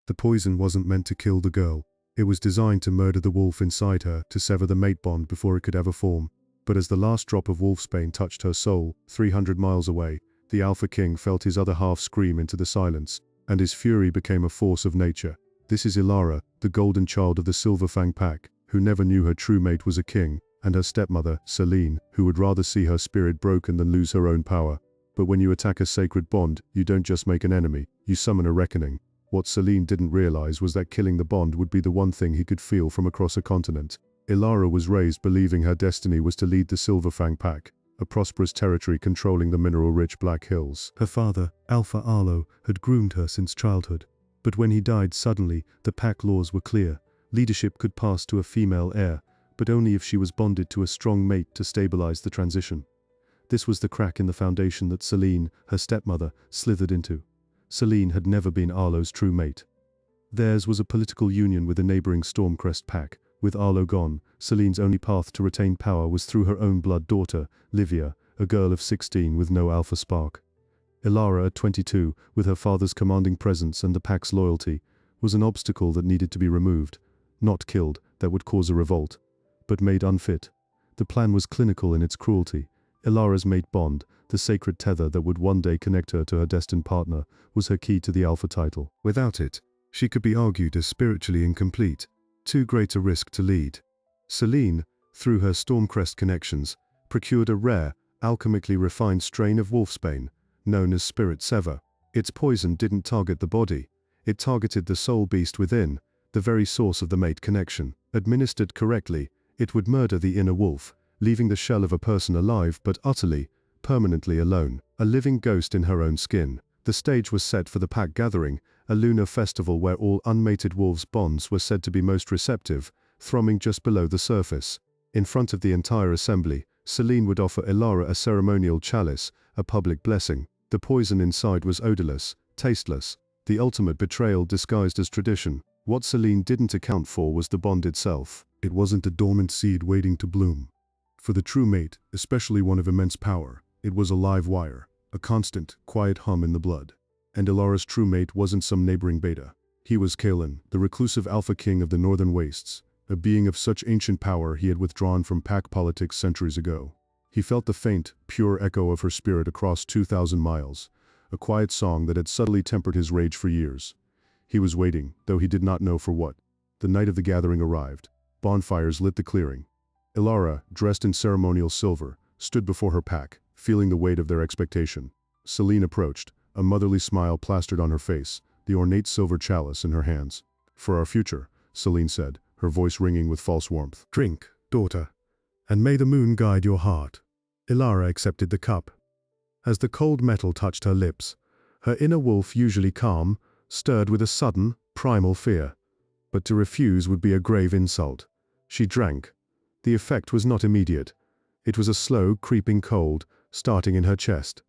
The poison wasn't meant to kill the girl. It was designed to murder the wolf inside her, to sever the mate bond before it could ever form. But as the last drop of wolfsbane touched her soul, 300 miles away, the Alpha King felt his other half scream into the silence, and his fury became a force of nature. This is Ilara, the golden child of the Silverfang pack, who never knew her true mate was a king, and her stepmother, Selene, who would rather see her spirit broken than lose her own power. But when you attack a sacred bond, you don't just make an enemy, you summon a reckoning. What Selene didn't realize was that killing the bond would be the one thing he could feel from across a continent. Ilara was raised believing her destiny was to lead the Silverfang pack, a prosperous territory controlling the mineral-rich Black Hills. Her father, Alpha Arlo, had groomed her since childhood. But when he died suddenly, the pack laws were clear. Leadership could pass to a female heir, but only if she was bonded to a strong mate to stabilize the transition. This was the crack in the foundation that Selene, her stepmother, slithered into. Selene had never been Arlo's true mate. Theirs was a political union with the neighboring Stormcrest pack. With Arlo gone, Selene's only path to retain power was through her own blood daughter, Livia, a girl of 16 with no alpha spark. Ilara, at 22, with her father's commanding presence and the pack's loyalty, was an obstacle that needed to be removed. Not killed, that would cause a revolt, but made unfit. The plan was clinical in its cruelty. Ilara's mate bond, the sacred tether that would one day connect her to her destined partner, was her key to the Alpha title. Without it, she could be argued as spiritually incomplete, too great a risk to lead. Selene, through her Stormcrest connections, procured a rare, alchemically refined strain of wolfsbane, known as Spirit Sever. Its poison didn't target the body, it targeted the soul beast within, the very source of the mate connection. Administered correctly, it would murder the inner wolf, leaving the shell of a person alive but utterly, permanently alone, a living ghost in her own skin. The stage was set for the pack gathering, a lunar festival where all unmated wolves' bonds were said to be most receptive, thrumming just below the surface. In front of the entire assembly, Selene would offer Ilara a ceremonial chalice, a public blessing. The poison inside was odorless, tasteless, the ultimate betrayal disguised as tradition. What Selene didn't account for was the bond itself. It wasn't a dormant seed waiting to bloom. For the true mate, especially one of immense power, it was a live wire, a constant, quiet hum in the blood. And Ilara's true mate wasn't some neighboring beta. He was Kalen, the reclusive Alpha King of the Northern Wastes, a being of such ancient power he had withdrawn from pack politics centuries ago. He felt the faint, pure echo of her spirit across 2,000 miles, a quiet song that had subtly tempered his rage for years. He was waiting, though he did not know for what. The night of the gathering arrived. Bonfires lit the clearing. Ilara, dressed in ceremonial silver, stood before her pack, feeling the weight of their expectation. Selene approached, a motherly smile plastered on her face, the ornate silver chalice in her hands. "For our future," Selene said, her voice ringing with false warmth. "Drink, daughter, and may the moon guide your heart." Ilara accepted the cup. As the cold metal touched her lips, her inner wolf, usually calm, stirred with a sudden, primal fear. But to refuse would be a grave insult. She drank. The effect was not immediate. It was a slow, creeping cold, starting in her chest.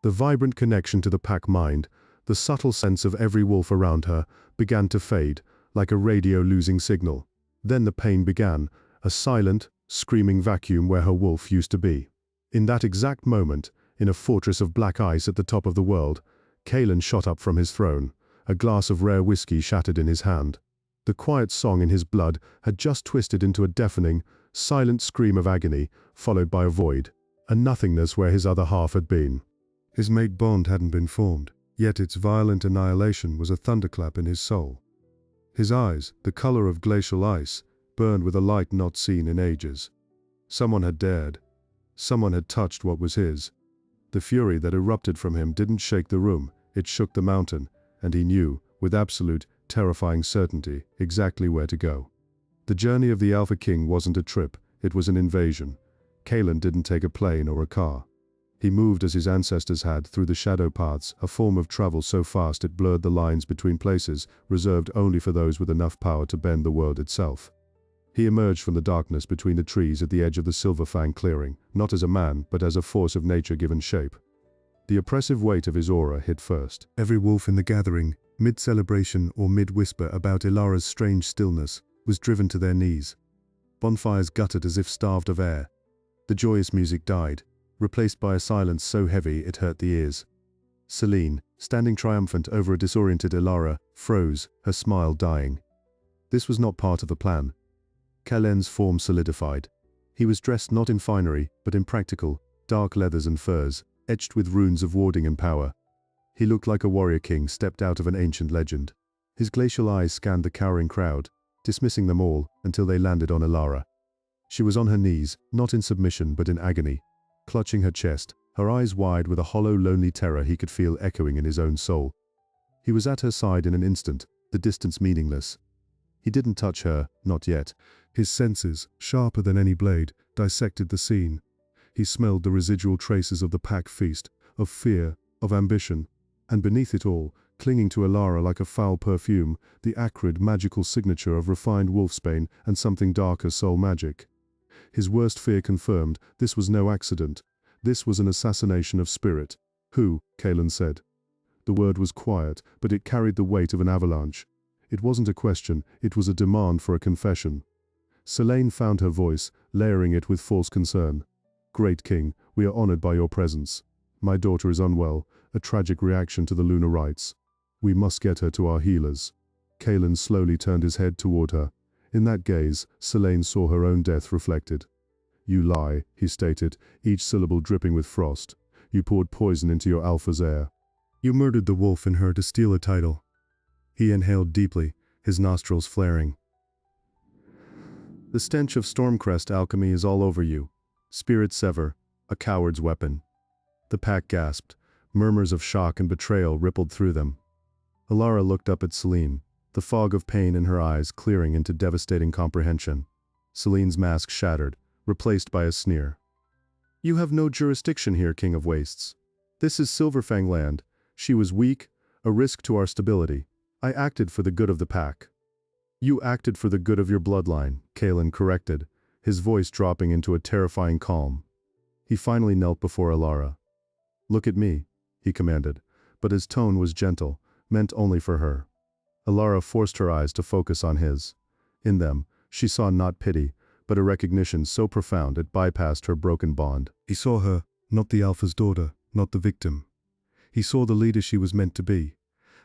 The vibrant connection to the pack mind, the subtle sense of every wolf around her, began to fade, like a radio losing signal. Then the pain began, a silent, screaming vacuum where her wolf used to be. In that exact moment, in a fortress of black ice at the top of the world, Kalen shot up from his throne, a glass of rare whiskey shattered in his hand. The quiet song in his blood had just twisted into a deafening, silent scream of agony, followed by a void, a nothingness where his other half had been. His mate bond hadn't been formed, yet its violent annihilation was a thunderclap in his soul. His eyes, the color of glacial ice, burned with a light not seen in ages. Someone had dared. Someone had touched what was his. The fury that erupted from him didn't shake the room, it shook the mountain, and he knew, with absolute, terrifying certainty, exactly where to go. The journey of the Alpha King wasn't a trip, it was an invasion. Kalen didn't take a plane or a car. He moved as his ancestors had, through the shadow paths, a form of travel so fast it blurred the lines between places, reserved only for those with enough power to bend the world itself. He emerged from the darkness between the trees at the edge of the Silverfang clearing, not as a man, but as a force of nature given shape. The oppressive weight of his aura hit first. Every wolf in the gathering, mid-celebration or mid-whisper about Ilara's strange stillness, was driven to their knees. Bonfires guttered as if starved of air. The joyous music died, replaced by a silence so heavy it hurt the ears. Selene, standing triumphant over a disoriented Elara, froze, her smile dying. This was not part of the plan. Kalen's form solidified. He was dressed not in finery, but in practical, dark leathers and furs, etched with runes of warding and power. He looked like a warrior king stepped out of an ancient legend. His glacial eyes scanned the cowering crowd, dismissing them all until they landed on Elara. She was on her knees, not in submission but in agony, clutching her chest, her eyes wide with a hollow, lonely terror he could feel echoing in his own soul. He was at her side in an instant, the distance meaningless. He didn't touch her, not yet. His senses, sharper than any blade, dissected the scene. He smelled the residual traces of the pack feast, of fear, of ambition, and beneath it all, clinging to Elara like a foul perfume, the acrid, magical signature of refined wolfsbane and something darker soul magic. His worst fear confirmed, this was no accident. This was an assassination of spirit. Who? Kalen said. The word was quiet, but it carried the weight of an avalanche. It wasn't a question, it was a demand for a confession. Selene found her voice, layering it with false concern. Great King, we are honored by your presence. My daughter is unwell, a tragic reaction to the lunar rites. We must get her to our healers. Kalen slowly turned his head toward her. In that gaze, Selene saw her own death reflected. You lie, he stated, each syllable dripping with frost. You poured poison into your alpha's air. You murdered the wolf in her to steal a title. He inhaled deeply, his nostrils flaring. The stench of Stormcrest alchemy is all over you. Spirit sever, a coward's weapon. The pack gasped. Murmurs of shock and betrayal rippled through them. Elara looked up at Selene, the fog of pain in her eyes clearing into devastating comprehension. Selene's mask shattered, replaced by a sneer. You have no jurisdiction here, King of Wastes. This is Silverfang land. She was weak, a risk to our stability. I acted for the good of the pack. You acted for the good of your bloodline, Kalen corrected, his voice dropping into a terrifying calm. He finally knelt before Elara. Look at me, he commanded, but his tone was gentle, meant only for her. Elara forced her eyes to focus on his. In them, she saw not pity, but a recognition so profound it bypassed her broken bond. He saw her, not the Alpha's daughter, not the victim. He saw the leader she was meant to be.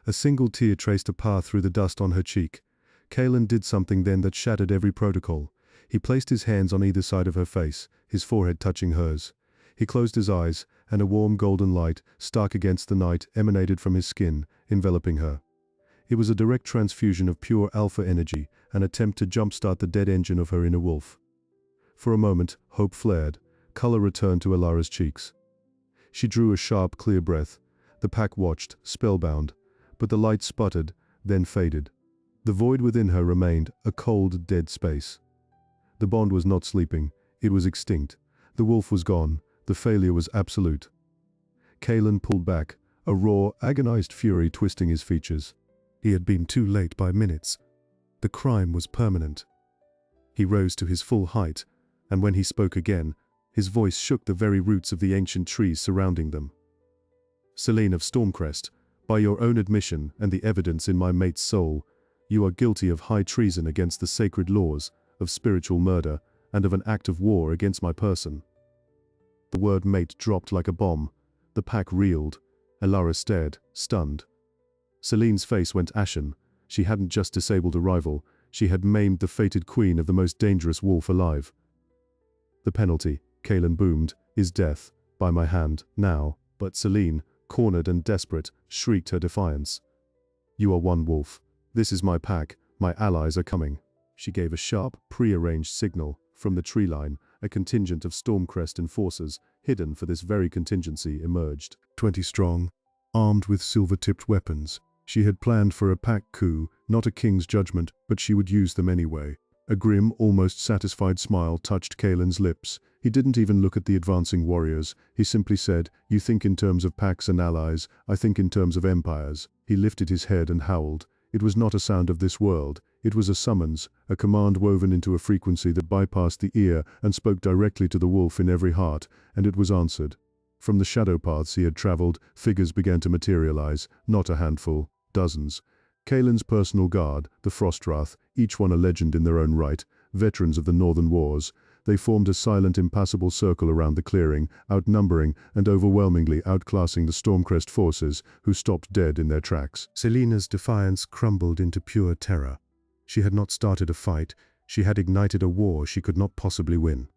A single tear traced a path through the dust on her cheek. Kalen did something then that shattered every protocol. He placed his hands on either side of her face, his forehead touching hers. He closed his eyes, and a warm golden light, stark against the night, emanated from his skin, enveloping her. It was a direct transfusion of pure alpha energy, an attempt to jumpstart the dead engine of her inner wolf. For a moment, hope flared, color returned to Elara's cheeks. She drew a sharp, clear breath. The pack watched, spellbound, but the light sputtered, then faded. The void within her remained, a cold, dead space. The bond was not sleeping, it was extinct. The wolf was gone, the failure was absolute. Kalen pulled back, a raw, agonized fury twisting his features. He had been too late by minutes. The crime was permanent. He rose to his full height, and when he spoke again, his voice shook the very roots of the ancient trees surrounding them. Selene of Stormcrest, by your own admission and the evidence in my mate's soul, you are guilty of high treason against the sacred laws, of spiritual murder, and of an act of war against my person. The word mate dropped like a bomb. The pack reeled. Elara stared, stunned. Selene's face went ashen. She hadn't just disabled a rival, she had maimed the fated queen of the most dangerous wolf alive. The penalty, Kalen boomed, is death, by my hand, now. But Selene, cornered and desperate, shrieked her defiance. You are one wolf. This is my pack, my allies are coming. She gave a sharp, pre-arranged signal. From the tree line, a contingent of Stormcrest enforcers, hidden for this very contingency, emerged. 20 strong, armed with silver-tipped weapons. She had planned for a pack coup, not a king's judgment, but she would use them anyway. A grim, almost satisfied smile touched Kalen's lips. He didn't even look at the advancing warriors. He simply said, you think in terms of packs and allies, I think in terms of empires. He lifted his head and howled. It was not a sound of this world. It was a summons, a command woven into a frequency that bypassed the ear and spoke directly to the wolf in every heart, and it was answered. From the shadow paths he had traveled, figures began to materialize, not a handful, dozens. Kalen's personal guard, the Frostwrath, each one a legend in their own right, veterans of the Northern Wars. They formed a silent, impassable circle around the clearing, outnumbering and overwhelmingly outclassing the Stormcrest forces, who stopped dead in their tracks. Selena's defiance crumbled into pure terror. She had not started a fight, she had ignited a war she could not possibly win.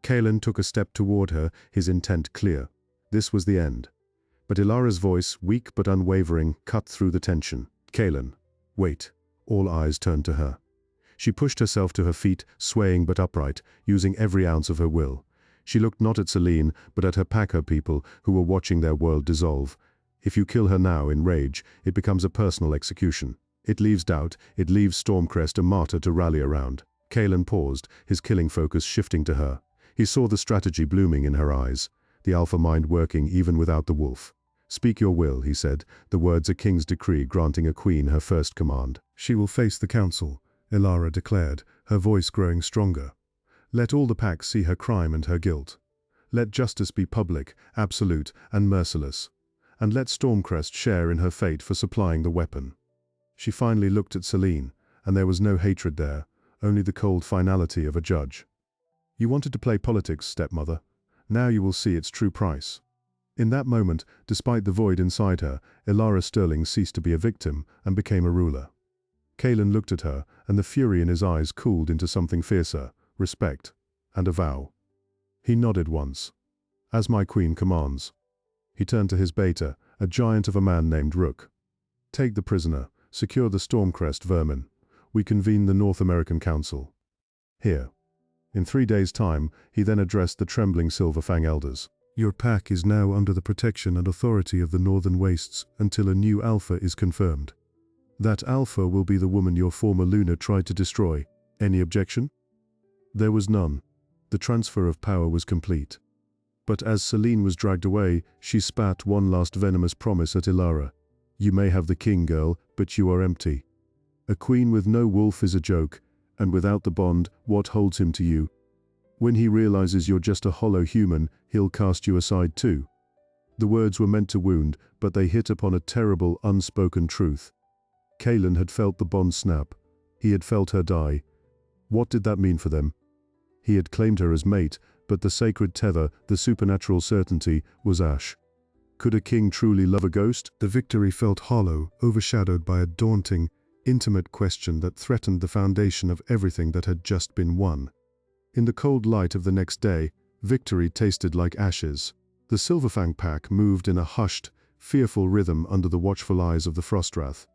Kalen took a step toward her, his intent clear. This was the end. But Ilara's voice, weak but unwavering, cut through the tension. "Kalen, wait." All eyes turned to her. She pushed herself to her feet, swaying but upright, using every ounce of her will. She looked not at Selene, but at her Packer people, who were watching their world dissolve. If you kill her now in rage, it becomes a personal execution. It leaves doubt, it leaves Stormcrest a martyr to rally around. Kalen paused, his killing focus shifting to her. He saw the strategy blooming in her eyes, the alpha mind working even without the wolf. "Speak your will," he said, the words a king's decree granting a queen her first command. "She will face the council," Ilara declared, her voice growing stronger. "Let all the pack see her crime and her guilt. Let justice be public, absolute, and merciless. And let Stormcrest share in her fate for supplying the weapon." She finally looked at Selene, and there was no hatred there, only the cold finality of a judge. "You wanted to play politics, stepmother. Now you will see its true price." In that moment, despite the void inside her, Ilara Sterling ceased to be a victim and became a ruler. Kalen looked at her, and the fury in his eyes cooled into something fiercer, respect, and a vow. He nodded once. "As my queen commands." He turned to his beta, a giant of a man named Rook. "Take the prisoner, secure the Stormcrest vermin. We convene the North American Council. Here." In 3 days' time, he then addressed the trembling Silverfang elders. "Your pack is now under the protection and authority of the Northern Wastes until a new Alpha is confirmed. That Alpha will be the woman your former Luna tried to destroy. Any objection?" There was none. The transfer of power was complete. But as Selene was dragged away, she spat one last venomous promise at Ilara. "You may have the king, girl, but you are empty. A queen with no wolf is a joke, and without the bond, what holds him to you? When he realizes you're just a hollow human, he'll cast you aside too." The words were meant to wound, but they hit upon a terrible, unspoken truth. Kalen had felt the bond snap. He had felt her die. What did that mean for them? He had claimed her as mate, but the sacred tether, the supernatural certainty, was ash. Could a king truly love a ghost? The victory felt hollow, overshadowed by a daunting, intimate question that threatened the foundation of everything that had just been won. In the cold light of the next day, victory tasted like ashes. The Silverfang pack moved in a hushed, fearful rhythm under the watchful eyes of the Frostwrath.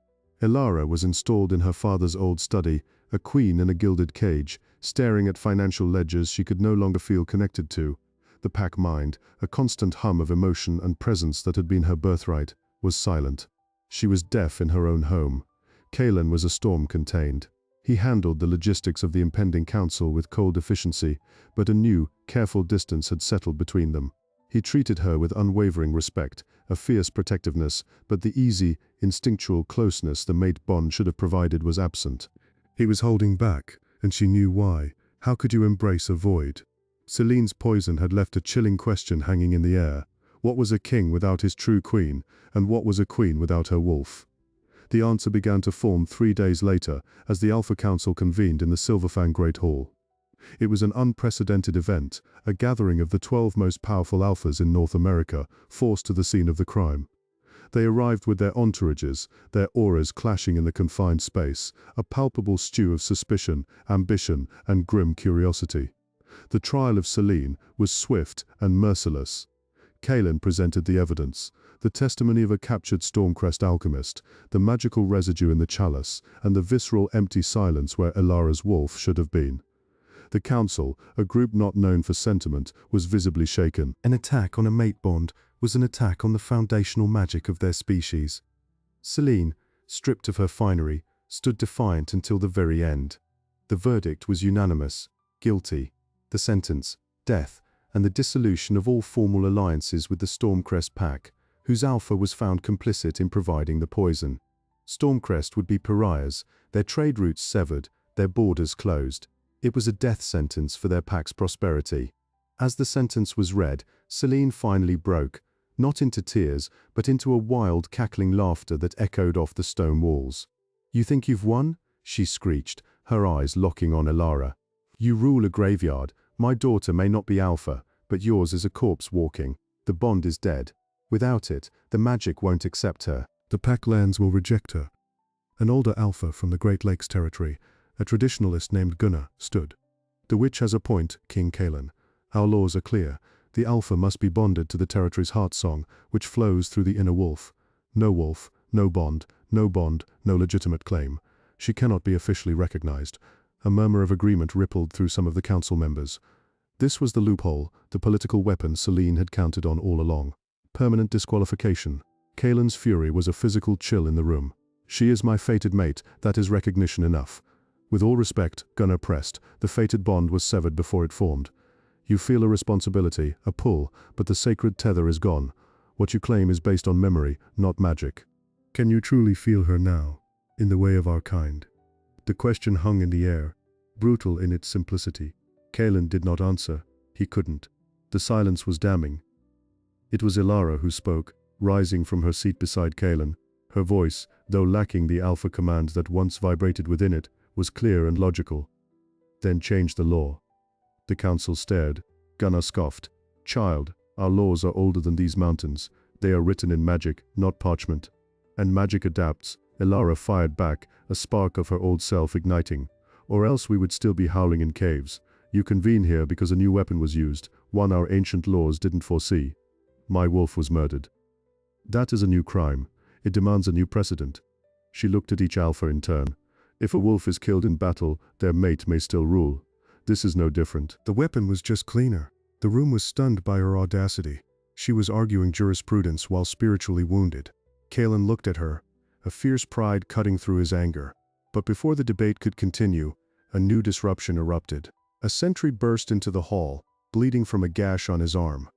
Ilara was installed in her father's old study, a queen in a gilded cage, staring at financial ledgers she could no longer feel connected to. The pack mind, a constant hum of emotion and presence that had been her birthright, was silent. She was deaf in her own home. Kalen was a storm contained. He handled the logistics of the impending council with cold efficiency, but a new, careful distance had settled between them. He treated her with unwavering respect, a fierce protectiveness, but the easy, instinctual closeness the mate bond should have provided was absent. He was holding back, and she knew why. How could you embrace a void? Selene's poison had left a chilling question hanging in the air. What was a king without his true queen, and what was a queen without her wolf? The answer began to form 3 days later, as the Alpha Council convened in the Silverfang Great Hall. It was an unprecedented event, a gathering of the 12 most powerful Alphas in North America, forced to the scene of the crime. They arrived with their entourages, their auras clashing in the confined space, a palpable stew of suspicion, ambition, and grim curiosity. The trial of Selene was swift and merciless. Kalen presented the evidence, the testimony of a captured Stormcrest alchemist, the magical residue in the chalice, and the visceral empty silence where Ilara's wolf should have been. The council, a group not known for sentiment, was visibly shaken. An attack on a mate bond was an attack on the foundational magic of their species. Selene, stripped of her finery, stood defiant until the very end. The verdict was unanimous: guilty. The sentence, death, and the dissolution of all formal alliances with the Stormcrest pack, whose alpha was found complicit in providing the poison. Stormcrest would be pariahs, their trade routes severed, their borders closed. It was a death sentence for their pack's prosperity. As the sentence was read, Selene finally broke, not into tears, but into a wild, cackling laughter that echoed off the stone walls. "You think you've won?" she screeched, her eyes locking on Ilara. "You rule a graveyard, My daughter may not be Alpha, but yours is a corpse walking. The bond is dead. Without it, the magic won't accept her. The pack lands will reject her. An older Alpha from the Great Lakes territory, a traditionalist named Gunnar, stood. The witch has a point, King Kalen. Our laws are clear. The Alpha must be bonded to the territory's heart song, which flows through the inner wolf. No wolf, no bond, no legitimate claim. She cannot be officially recognized. A murmur of agreement rippled through some of the council members. This was the loophole, the political weapon Selene had counted on all along. Permanent disqualification. Kalen's fury was a physical chill in the room. She is my fated mate, that is recognition enough. With all respect, Gunnar pressed, the fated bond was severed before it formed. You feel a responsibility, a pull, but the sacred tether is gone. What you claim is based on memory, not magic. Can you truly feel her now, in the way of our kind? The question hung in the air, brutal in its simplicity. Kalen did not answer. He couldn't. The silence was damning. It was Ilara who spoke, rising from her seat beside Kalen. Her voice, though lacking the alpha command that once vibrated within it, was clear and logical. Then change the law. The council stared. Gunnar scoffed. Child, our laws are older than these mountains. They are written in magic, not parchment. And magic adapts. Ilara fired back, a spark of her old self igniting. Or else we would still be howling in caves. You convene here because a new weapon was used, one our ancient laws didn't foresee. My wolf was murdered. That is a new crime. It demands a new precedent. She looked at each alpha in turn. If a wolf is killed in battle, their mate may still rule. This is no different. The weapon was just cleaner. The room was stunned by her audacity. She was arguing jurisprudence while spiritually wounded. Kalen looked at her, a fierce pride cutting through his anger. But before the debate could continue, a new disruption erupted. A sentry burst into the hall, bleeding from a gash on his arm.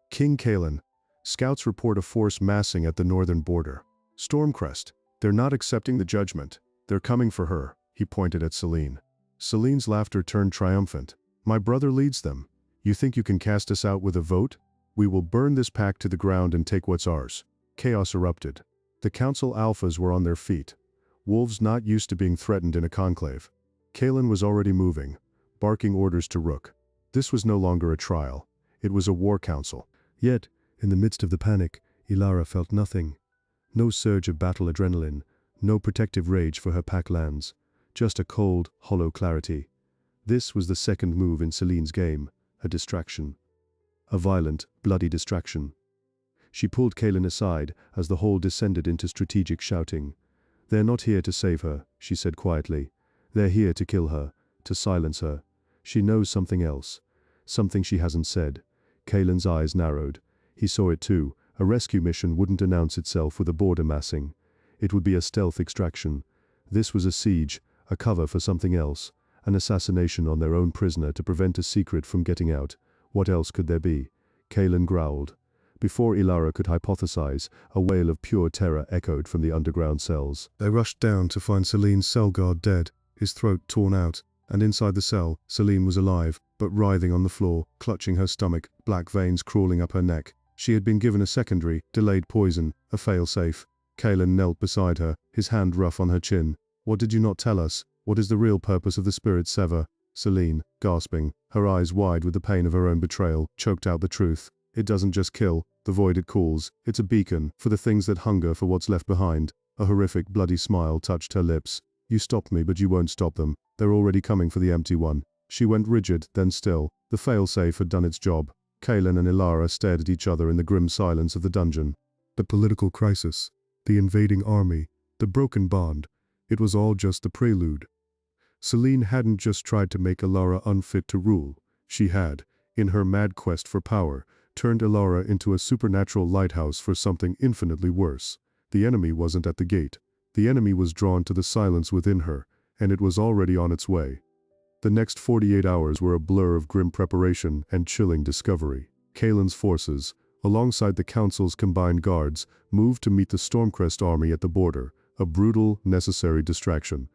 King Kalen. Scouts report a force massing at the northern border. Stormcrest. They're not accepting the judgment. They're coming for her. He pointed at Selene. Selene's laughter turned triumphant. My brother leads them. You think you can cast us out with a vote? We will burn this pack to the ground and take what's ours. Chaos erupted. The council alphas were on their feet. Wolves not used to being threatened in a conclave. Kalen was already moving, barking orders to Rook. This was no longer a trial. It was a war council. Yet, in the midst of the panic, Ilara felt nothing. No surge of battle adrenaline, no protective rage for her pack lands. Just a cold, hollow clarity. This was the second move in Selene's game, a distraction. A violent, bloody distraction. She pulled Kalen aside as the hall descended into strategic shouting. They're not here to save her, she said quietly. They're here to kill her, to silence her. She knows something else. Something she hasn't said. Kalen's eyes narrowed. He saw it too. A rescue mission wouldn't announce itself with a border massing. It would be a stealth extraction. This was a siege, a cover for something else. An assassination on their own prisoner to prevent a secret from getting out. What else could there be? Kalen growled. Before Ilara could hypothesize, a wail of pure terror echoed from the underground cells. They rushed down to find Selene's cell guard dead, his throat torn out, and inside the cell, Selene was alive, but writhing on the floor, clutching her stomach, black veins crawling up her neck. She had been given a secondary, delayed poison, a fail-safe. Kalen knelt beside her, his hand rough on her chin. What did you not tell us? What is the real purpose of the spirit sever? Selene, gasping, her eyes wide with the pain of her own betrayal, choked out the truth. It doesn't just kill, the void it calls. It's a beacon, for the things that hunger for what's left behind. A horrific, bloody smile touched her lips. You stopped me, but you won't stop them. They're already coming for the empty one. She went rigid, then still. The fail-safe had done its job. Kalen and Ilara stared at each other in the grim silence of the dungeon. The political crisis, the invading army, the broken bond. It was all just the prelude. Selene hadn't just tried to make Ilara unfit to rule. She had, in her mad quest for power, turned Ilara into a supernatural lighthouse for something infinitely worse. The enemy wasn't at the gate. The enemy was drawn to the silence within her, and it was already on its way. The next 48 hours were a blur of grim preparation and chilling discovery. Kalen's forces, alongside the council's combined guards, moved to meet the Stormcrest army at the border, a brutal, necessary distraction.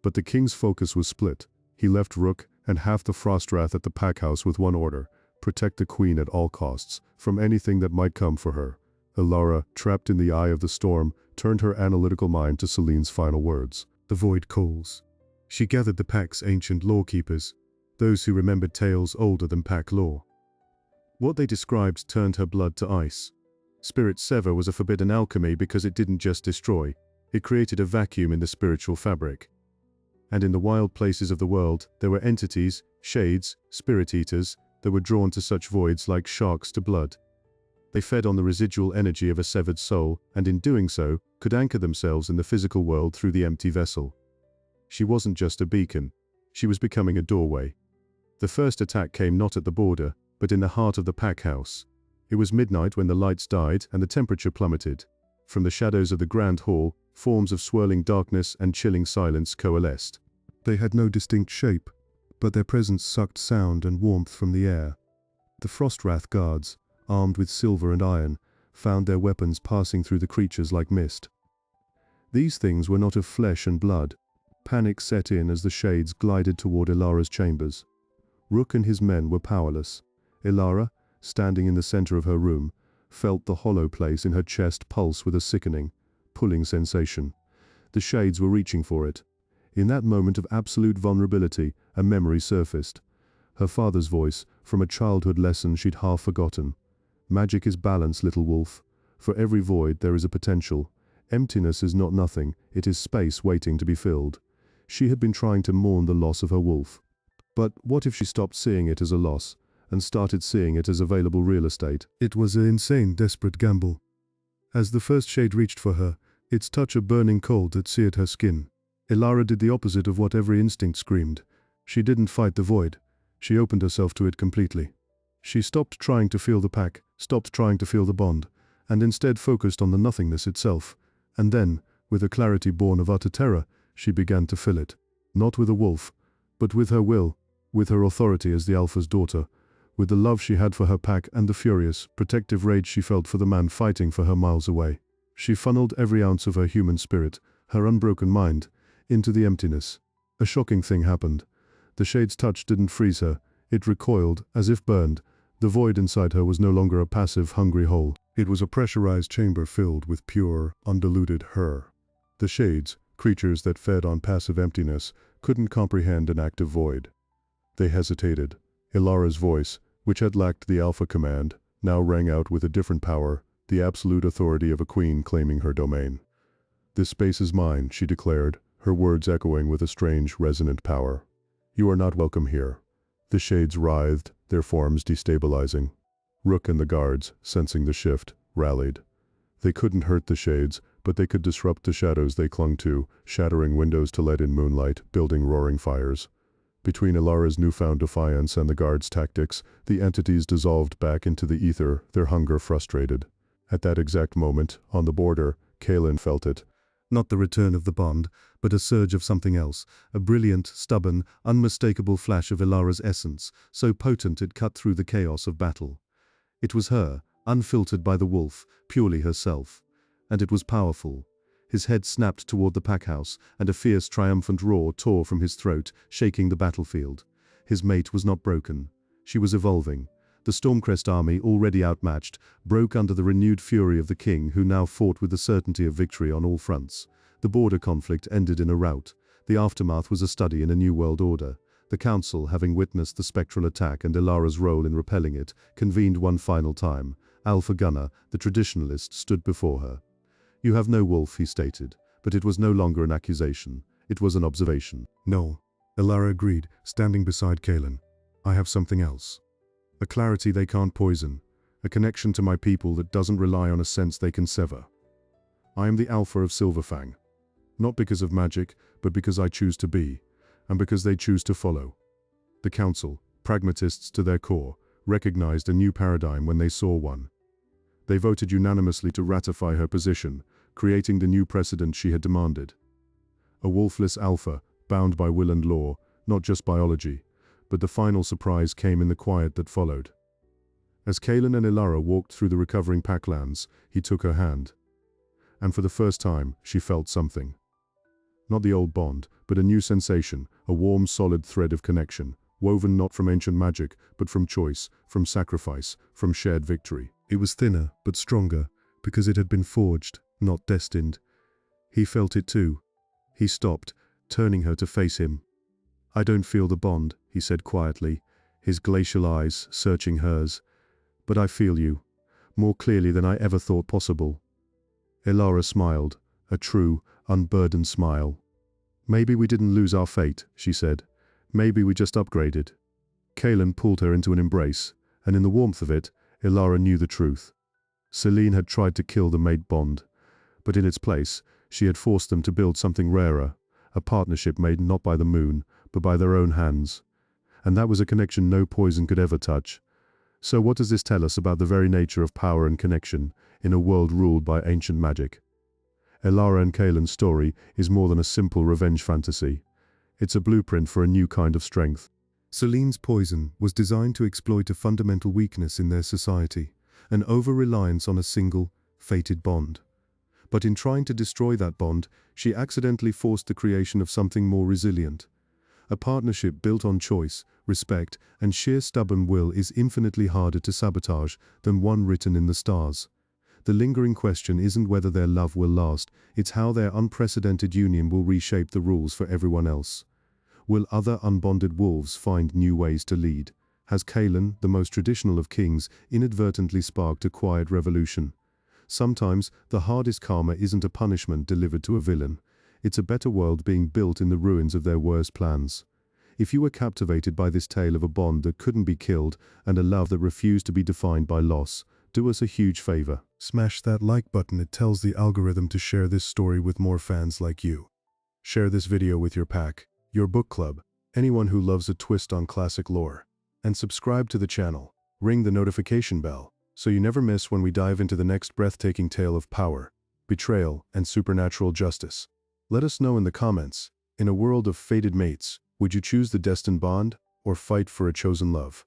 But the king's focus was split. He left Rook and half the Frostwrath at the packhouse with one order: protect the queen at all costs, from anything that might come for her. Ilara, trapped in the eye of the storm, turned her analytical mind to Selene's final words. The void calls. She gathered the pack's ancient lawkeepers, those who remembered tales older than pack lore. What they described turned her blood to ice. Spirit Sever was a forbidden alchemy because it didn't just destroy, it created a vacuum in the spiritual fabric. And in the wild places of the world, there were entities, shades, spirit eaters, that were drawn to such voids like sharks to blood. They fed on the residual energy of a severed soul, and in doing so, could anchor themselves in the physical world through the empty vessel. She wasn't just a beacon, she was becoming a doorway. The first attack came not at the border, but in the heart of the pack house. It was midnight when the lights died and the temperature plummeted. From the shadows of the grand hall, forms of swirling darkness and chilling silence coalesced. They had no distinct shape, but their presence sucked sound and warmth from the air. The Frostwrath guards, armed with silver and iron, found their weapons passing through the creatures like mist. These things were not of flesh and blood. Panic set in as the shades glided toward Ilara's chambers. Rook and his men were powerless. Ilara, standing in the center of her room, felt the hollow place in her chest pulse with a sickening, pulling sensation. The shades were reaching for it. In that moment of absolute vulnerability, a memory surfaced. Her father's voice, from a childhood lesson she'd half forgotten. Magic is balance, little wolf. For every void there is a potential. Emptiness is not nothing, it is space waiting to be filled. She had been trying to mourn the loss of her wolf. But what if she stopped seeing it as a loss, and started seeing it as available real estate? It was an insane, desperate gamble. As the first shade reached for her, its touch a burning cold that seared her skin. Ilara did the opposite of what every instinct screamed. She didn't fight the void. She opened herself to it completely. She stopped trying to feel the pack, stopped trying to feel the bond, and instead focused on the nothingness itself. And then, with a clarity born of utter terror, she began to fill it. Not with a wolf, but with her will, with her authority as the Alpha's daughter, with the love she had for her pack and the furious, protective rage she felt for the man fighting for her miles away. She funneled every ounce of her human spirit, her unbroken mind, into the emptiness. A shocking thing happened. The shade's touch didn't freeze her, it recoiled, as if burned. The void inside her was no longer a passive, hungry hole. It was a pressurized chamber filled with pure, undiluted her. The shades, creatures that fed on passive emptiness, couldn't comprehend an active void. They hesitated. Ilara's voice, which had lacked the alpha command, now rang out with a different power, the absolute authority of a queen claiming her domain. "This space is mine," she declared, her words echoing with a strange, resonant power. "You are not welcome here." The shades writhed, their forms destabilizing. Rook and the guards, sensing the shift, rallied. They couldn't hurt the shades, but they could disrupt the shadows they clung to, shattering windows to let in moonlight, building roaring fires. Between Ilara's newfound defiance and the guards' tactics, the entities dissolved back into the ether, their hunger frustrated. At that exact moment, on the border, Kaelin felt it. Not the return of the bond, but a surge of something else, a brilliant, stubborn, unmistakable flash of Ilara's essence, so potent it cut through the chaos of battle. It was her, unfiltered by the wolf, purely herself. And it was powerful. His head snapped toward the packhouse, and a fierce, triumphant roar tore from his throat, shaking the battlefield. His mate was not broken. She was evolving. The Stormcrest army, already outmatched, broke under the renewed fury of the king, who now fought with the certainty of victory on all fronts. The border conflict ended in a rout. The aftermath was a study in a new world order. The council, having witnessed the spectral attack and Ilara's role in repelling it, convened one final time. Alpha Gunnar, the traditionalist, stood before her. "You have no wolf," he stated, but it was no longer an accusation. It was an observation. "No," Ilara agreed, standing beside Kaelin. "I have something else. A clarity they can't poison. A connection to my people that doesn't rely on a sense they can sever. I am the Alpha of Silverfang. Not because of magic, but because I choose to be, and because they choose to follow." The council, pragmatists to their core, recognized a new paradigm when they saw one. They voted unanimously to ratify her position, creating the new precedent she had demanded. A wolfless Alpha, bound by will and law, not just biology, but the final surprise came in the quiet that followed. As Kaelin and Ilara walked through the recovering packlands, he took her hand. And for the first time, she felt something. Not the old bond, but a new sensation, a warm, solid thread of connection, woven not from ancient magic, but from choice, from sacrifice, from shared victory. It was thinner, but stronger, because it had been forged, not destined. He felt it too. He stopped, turning her to face him. "I don't feel the bond," he said quietly, his glacial eyes searching hers. "But I feel you, more clearly than I ever thought possible." Elara smiled, a true, unburdened smile. "Maybe we didn't lose our fate," she said. "Maybe we just upgraded." Kaelin pulled her into an embrace, and in the warmth of it, Elara knew the truth. Selene had tried to kill the mate bond, but in its place, she had forced them to build something rarer, a partnership made not by the moon, but by their own hands. And that was a connection no poison could ever touch. So what does this tell us about the very nature of power and connection in a world ruled by ancient magic? Elara and Kaelin's story is more than a simple revenge fantasy. It's a blueprint for a new kind of strength. Selene's poison was designed to exploit a fundamental weakness in their society, an over-reliance on a single, fated bond. But in trying to destroy that bond, she accidentally forced the creation of something more resilient. A partnership built on choice, respect, and sheer stubborn will is infinitely harder to sabotage than one written in the stars. The lingering question isn't whether their love will last, it's how their unprecedented union will reshape the rules for everyone else. Will other unbonded wolves find new ways to lead? Has Kaelin, the most traditional of kings, inadvertently sparked a quiet revolution? Sometimes, the hardest karma isn't a punishment delivered to a villain. It's a better world being built in the ruins of their worst plans. If you were captivated by this tale of a bond that couldn't be killed and a love that refused to be defined by loss, do us a huge favor. Smash that like button. It tells the algorithm to share this story with more fans like you. Share this video with your pack, your book club, anyone who loves a twist on classic lore. And subscribe to the channel. Ring the notification bell, so you never miss when we dive into the next breathtaking tale of power, betrayal, and supernatural justice. Let us know in the comments, in a world of fated mates, would you choose the destined bond or fight for a chosen love?